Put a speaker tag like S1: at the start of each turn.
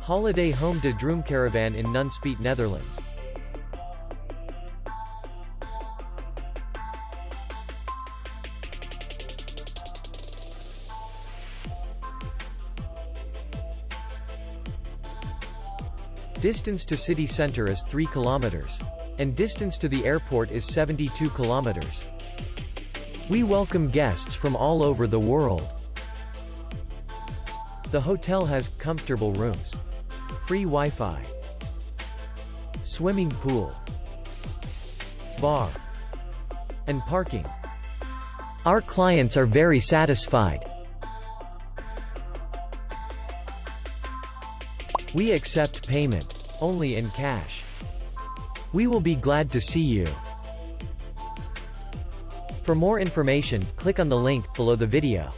S1: Holiday home to Droomcaravan in Nunspeet, Netherlands. Distance to city center is 3 kilometers. And distance to the airport is 72 kilometers. We welcome guests from all over the world. The hotel has comfortable rooms, free Wi-Fi, swimming pool, bar, and parking. Our clients are very satisfied. We accept payment only in cash. We will be glad to see you. For more information, click on the link below the video.